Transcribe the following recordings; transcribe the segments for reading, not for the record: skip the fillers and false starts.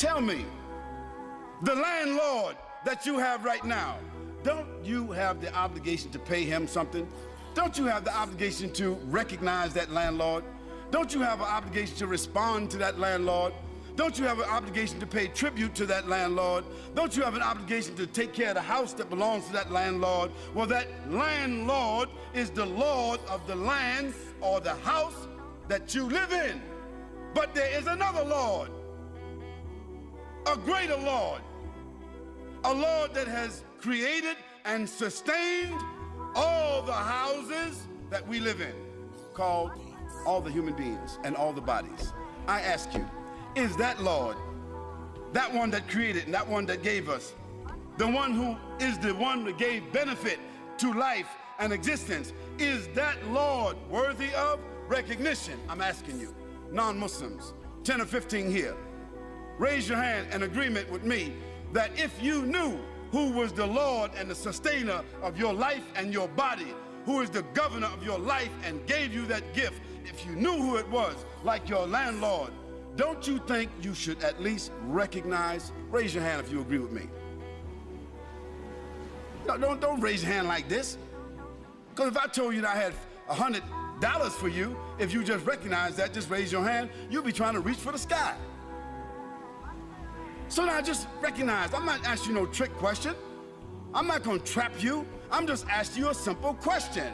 tell me, the landlord that you have right now, don't you have the obligation to pay him something? Don't you have the obligation to recognize that landlord? Don't you have an obligation to respond to that landlord? Don't you have an obligation to pay tribute to that landlord? Don't you have an obligation to take care of the house that belongs to that landlord? Well, that landlord is the lord of the land or the house that you live in. But there is another Lord, a greater Lord, a Lord that has created and sustained all the houses that we live in, called all the human beings and all the bodies. I ask you, is that Lord, that one that created and that one that gave us, the one who is the one that gave benefit to life and existence, is that Lord worthy of recognition? I'm asking you, non-Muslims, 10 or 15 here, raise your hand in agreement with me that if you knew who was the Lord and the sustainer of your life and your body, who is the governor of your life and gave you that gift, if you knew who it was, like your landlord, don't you think you should at least recognize? Raise your hand if you agree with me. No, don't raise your hand like this. Because if I told you that I had $100 for you, if you just recognize that, just raise your hand, you'll be trying to reach for the sky. So now just recognize, I'm not asking you no trick question. I'm not going to trap you. I'm just asking you a simple question.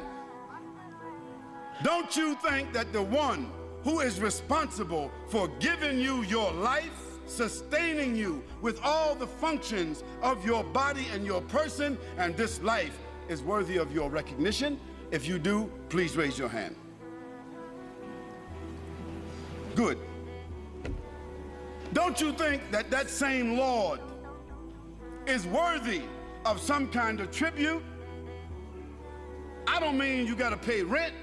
Don't you think that the one who is responsible for giving you your life, sustaining you with all the functions of your body and your person and this life is worthy of your recognition? If you do, please raise your hand. Good. Don't you think that that same Lord is worthy of some kind of tribute? I don't mean you got to pay rent.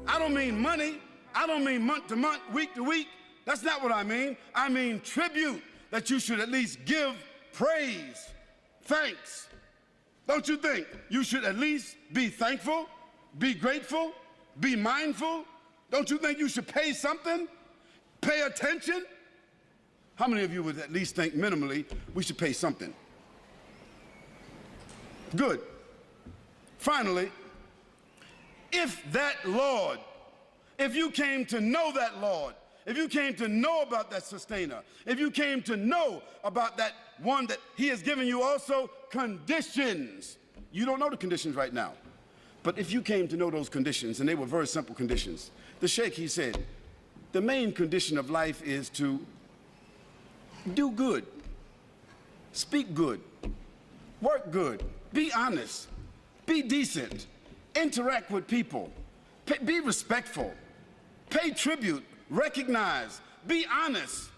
I don't mean money. I don't mean month to month, week to week. That's not what I mean. I mean tribute, that you should at least give praise, thanks. Don't you think you should at least be thankful, be grateful, be mindful? Don't you think you should pay something, pay attention? How many of you would at least think minimally we should pay something? Good. Finally, if that Lord, if you came to know that Lord, if you came to know about that sustainer, if you came to know about that one that he has given you also conditions, you don't know the conditions right now, but if you came to know those conditions, and they were very simple conditions, the Sheikh, he said, the main condition of life is to do good, speak good, work good, be honest, be decent, interact with people, be respectful, pay tribute, recognize, be honest.